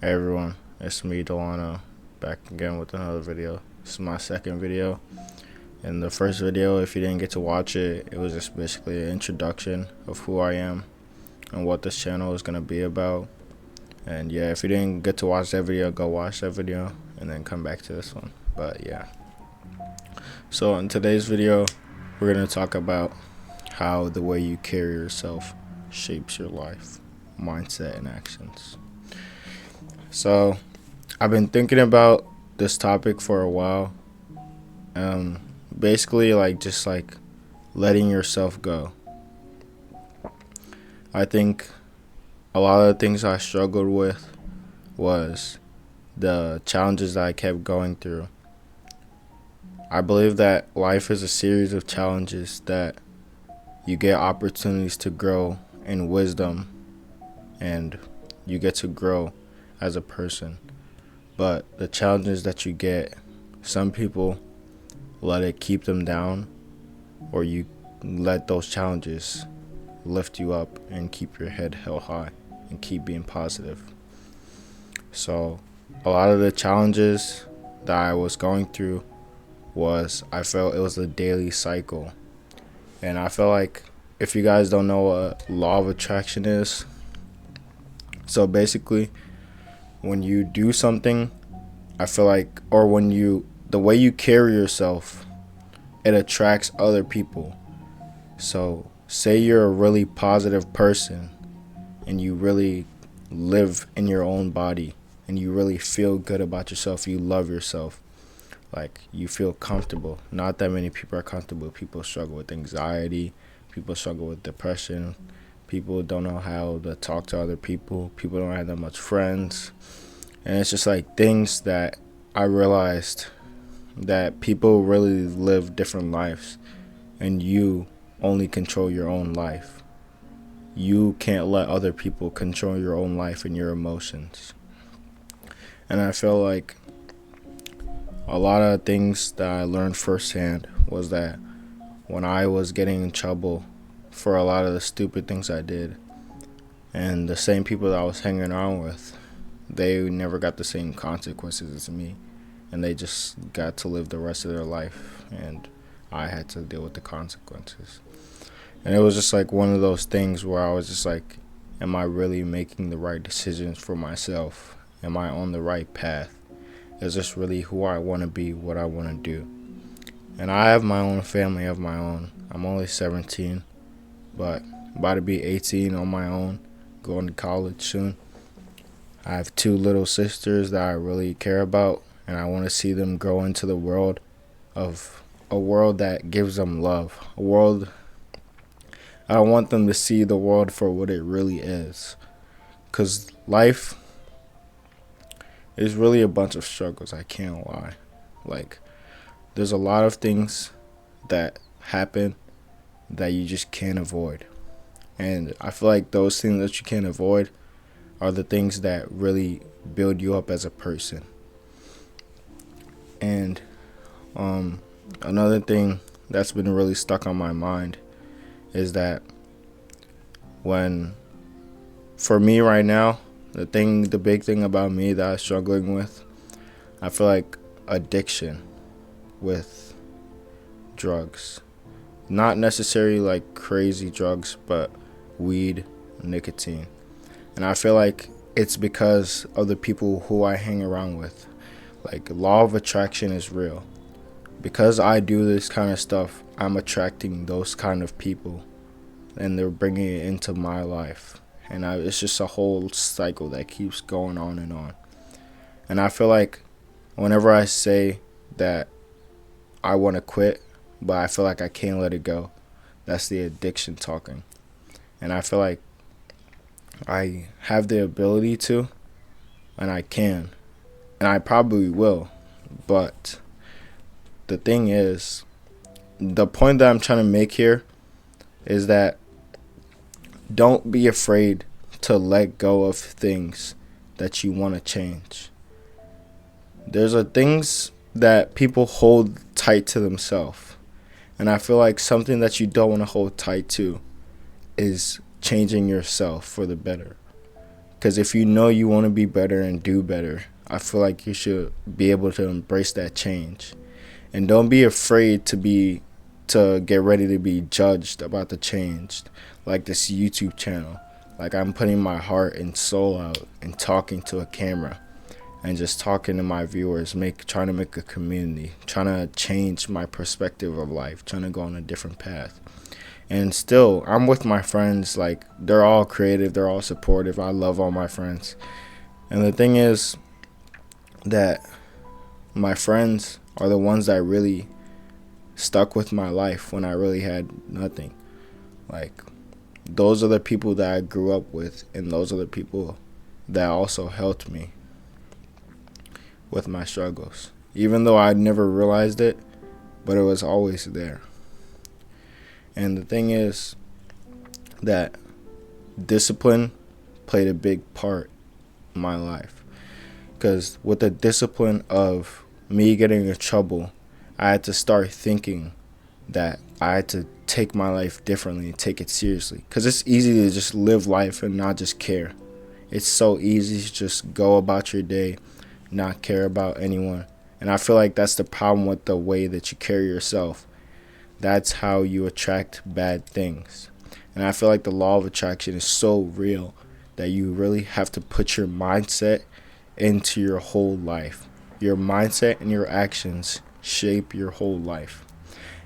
Hey everyone, it's me Delano, back again with another video. This is my second video. In the first video, if you didn't get to watch it, it was just basically an introduction of who I am and what this channel is going to be about. And yeah, if you didn't get to watch that video, go watch that video and then come back to this one. But yeah, so in today's video, we're going to talk about how the way you carry yourself shapes your life, mindset, and actions. So I've been thinking about this topic for a while. Basically, just letting yourself go. I think a lot of the things I struggled with was the challenges that I kept going through. I believe that life is a series of challenges that you get opportunities to grow in wisdom and you get to grow as a person. But the challenges that you get, some people let it keep them down, or you let those challenges lift you up and keep your head held high and keep being positive. So a lot of the challenges that I was going through I felt it was a daily cycle. And I feel like, if you guys don't know what law of attraction is, so basically when you do something, I feel like, or the way you carry yourself, it attracts other people. So say you're a really positive person and you really live in your own body and you really feel good about yourself, you love yourself, like you feel comfortable. Not that many people are comfortable. People struggle with anxiety, people struggle with depression, people don't know how to talk to other people, people don't have that much friends. And it's just like things that I realized that people really live different lives and you only control your own life. You can't let other people control your own life and your emotions. And I feel like a lot of things that I learned firsthand was that when I was getting in trouble for a lot of the stupid things I did, and the same people that I was hanging around with, they never got the same consequences as me, and they just got to live the rest of their life, and I had to deal with the consequences. And it was just like one of those things where I was just like, am I really making the right decisions for myself? Am I on the right path? Is this really who I want to be, what I want to do? And I have my own family of my own. I'm only 17, but about to be 18 on my own, going to college soon. I have two little sisters that I really care about, and I want to see them grow into the world of a world that gives them love. I don't want them to see the world for what it really is. Because life is really a bunch of struggles, I can't lie. There's a lot of things that happen that you just can't avoid. And I feel like those things that you can't avoid are the things that really build you up as a person. And another thing that's been really stuck on my mind is that for me right now, the big thing about me that I'm struggling with, I feel like addiction with drugs. Not necessarily like crazy drugs, but weed, nicotine. And I feel like it's because of the people who I hang around with. Like, law of attraction is real. Because I do this kind of stuff, I'm attracting those kind of people, and they're bringing it into my life. And it's just a whole cycle that keeps going on and on. And I feel like whenever I say that I want to quit, but I feel like I can't let it go, that's the addiction talking. And I feel like I have the ability to, and I can, and I probably will. But the thing is, the point that I'm trying to make here is that don't be afraid to let go of things that you want to change. There's things that people hold tight to themselves. And I feel like something that you don't want to hold tight to is changing yourself for the better. Because if you know you want to be better and do better, I feel like you should be able to embrace that change. And don't be afraid to get ready to be judged about the change. Like this YouTube channel. Like I'm putting my heart and soul out and talking to a camera and just talking to my viewers, trying to make a community, trying to change my perspective of life, trying to go on a different path. And still, I'm with my friends. Like, they're all creative, they're all supportive. I love all my friends. And the thing is that my friends are the ones that really stuck with my life when I really had nothing. Like, those are the people that I grew up with, and those are the people that also helped me with my struggles. Even though I never realized it, but it was always there. And the thing is that discipline played a big part in my life. Because with the discipline of me getting in trouble, I had to start thinking that I had to take my life differently and take it seriously. Because it's easy to just live life and not just care. It's so easy to just go about your day, not care about anyone. And I feel like that's the problem with the way that you carry yourself. That's how you attract bad things. And I feel like the law of attraction is so real that you really have to put your mindset into your whole life. Your mindset and your actions shape your whole life.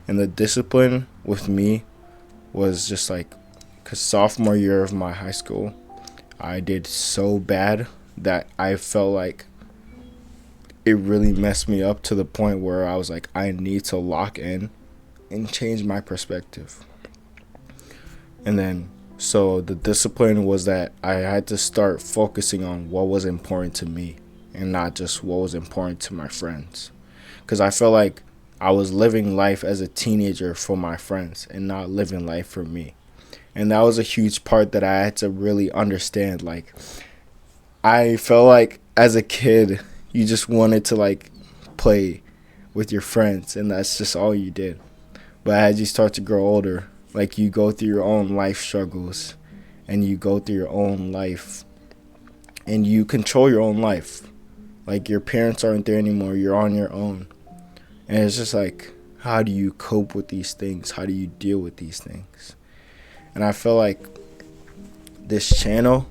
And the discipline with me was just like, because sophomore year of my high school, I did so bad that I felt like it really messed me up to the point where I was like, I need to lock in and change my perspective. And then, so the discipline was that I had to start focusing on what was important to me and not just what was important to my friends. Because I felt like I was living life as a teenager for my friends and not living life for me. And that was a huge part that I had to really understand. Like, I felt like as a kid, you just wanted to like play with your friends, and that's just all you did. But as you start to grow older, like you go through your own life struggles and you go through your own life and you control your own life. Like your parents aren't there anymore. You're on your own. And it's just like, how do you cope with these things? How do you deal with these things? And I feel like this channel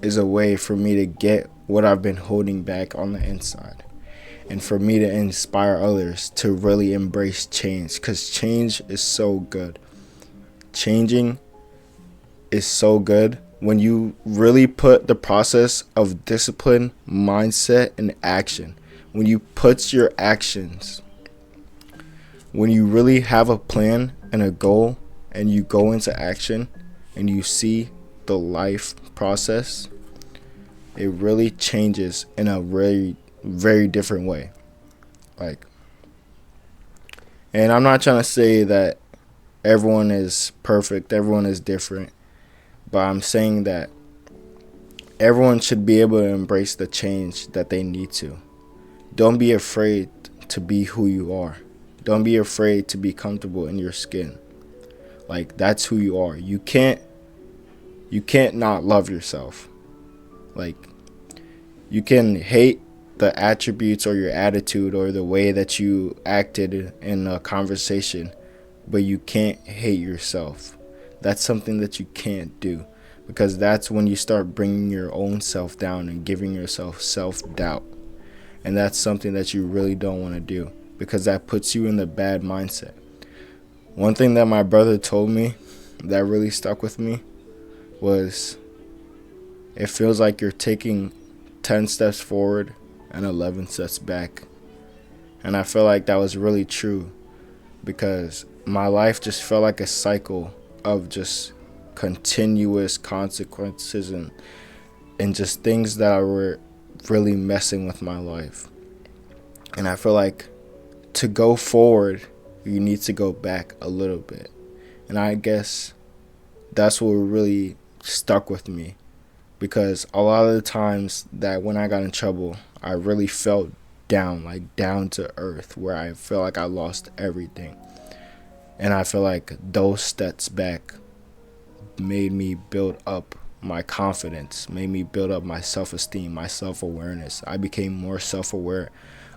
is a way for me to get what I've been holding back on the inside. And for me to inspire others to really embrace change. Because change is so good. Changing is so good when you really put the process of discipline, mindset, and action. When you put your actions, when you really have a plan and a goal and you go into action and you see the life process, it really changes in a very, very different way. Like, and I'm not trying to say that everyone is perfect, everyone is different, but I'm saying that everyone should be able to embrace the change that they need to. Don't be afraid to be who you are. Don't be afraid to be comfortable in your skin. Like, that's who you are. You can't not love yourself. Like, you can hate the attributes or your attitude or the way that you acted in a conversation, but you can't hate yourself. That's something that you can't do, because that's when you start bringing your own self down and giving yourself self-doubt. And that's something that you really don't want to do, because that puts you in the bad mindset. One thing that my brother told me that really stuck with me was, it feels like you're taking 10 steps forward and 11 steps back. And I feel like that was really true, because my life just felt like a cycle of just continuous consequences and just things that were really messing with my life. And I feel like to go forward, you need to go back a little bit. And I guess that's what really stuck with me, because a lot of the times that when I got in trouble, I really felt down, like down to earth, where I felt like I lost everything. And I feel like those steps back made me build up my confidence, made me build up my self-esteem, my self-awareness. I became more self-aware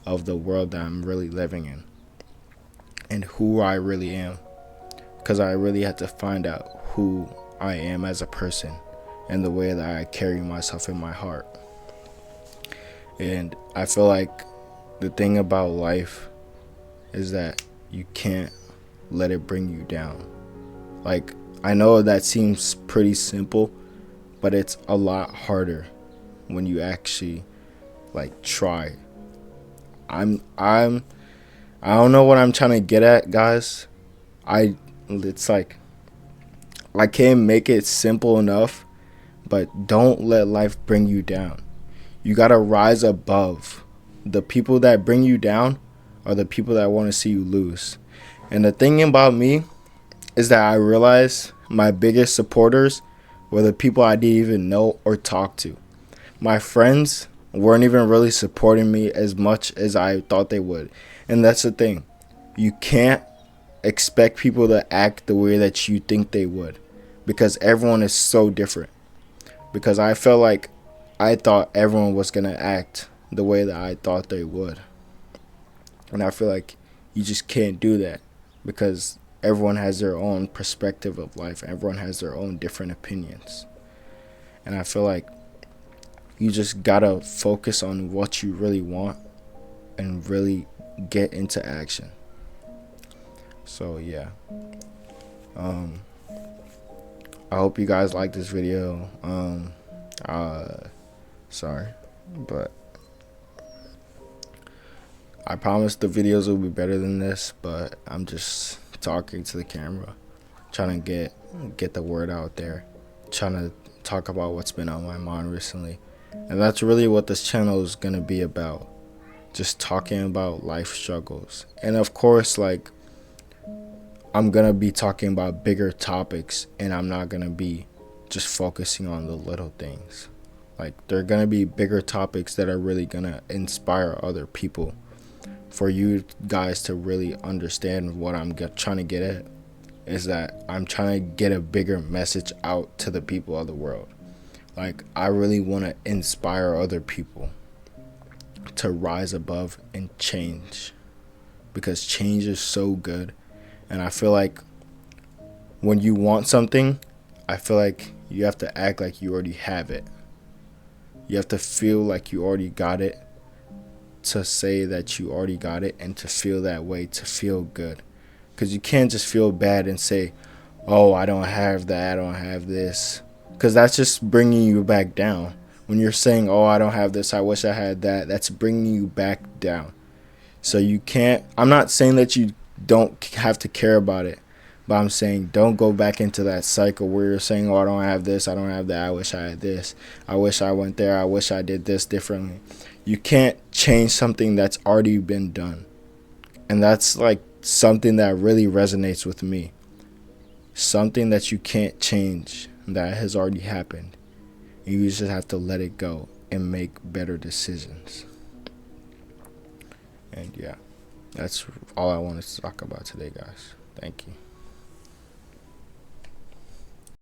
of the world that I'm really living in and who I really am, because I really had to find out who I am as a person and the way that I carry myself in my heart. And I feel like the thing about life is that you can't let it bring you down. Like, I know that seems pretty simple, but it's a lot harder when you actually like try. I don't know what I'm trying to get at, guys. It's like I can't make it simple enough, but don't let life bring you down. You got to rise above. The people that bring you down are the people that want to see you lose. And the thing about me is that I realized my biggest supporters were the people I didn't even know or talk to. My friends weren't even really supporting me as much as I thought they would. And that's the thing. You can't expect people to act the way that you think they would, because everyone is so different. Because I felt like I thought everyone was going to act the way that I thought they would. And I feel like you just can't do that, because everyone has their own perspective of life. Everyone has their own different opinions. And I feel like you just gotta focus on what you really want and really get into action. So yeah. I hope you guys like this video. Sorry, but I promise the videos will be better than this, but I'm just talking to the camera, trying to get the word out there, trying to talk about what's been on my mind recently. And that's really what this channel is going to be about. Just talking about life struggles. And of course, like, I'm going to be talking about bigger topics, and I'm not going to be just focusing on the little things. Like, there are going to be bigger topics that are really going to inspire other people, for you guys to really understand what I'm trying to get at. Is that I'm trying to get a bigger message out to the people of the world. Like, I really want to inspire other people to rise above and change, because change is so good. And I feel like when you want something, I feel like you have to act like you already have it. You have to feel like you already got it, to say that you already got it, and to feel that way, to feel good. Because you can't just feel bad and say, oh, I don't have that, I don't have this. Because that's just bringing you back down. When you're saying, oh, I don't have this, I wish I had that, that's bringing you back down. So you can't, I'm not saying that you don't have to care about it, but I'm saying don't go back into that cycle where you're saying, oh, I don't have this, I don't have that, I wish I had this, I wish I went there, I wish I did this differently. You can't change something that's already been done. And that's like something that really resonates with me. Something that you can't change, that has already happened. You just have to let it go and make better decisions. And yeah, that's all I wanted to talk about today, guys. Thank you.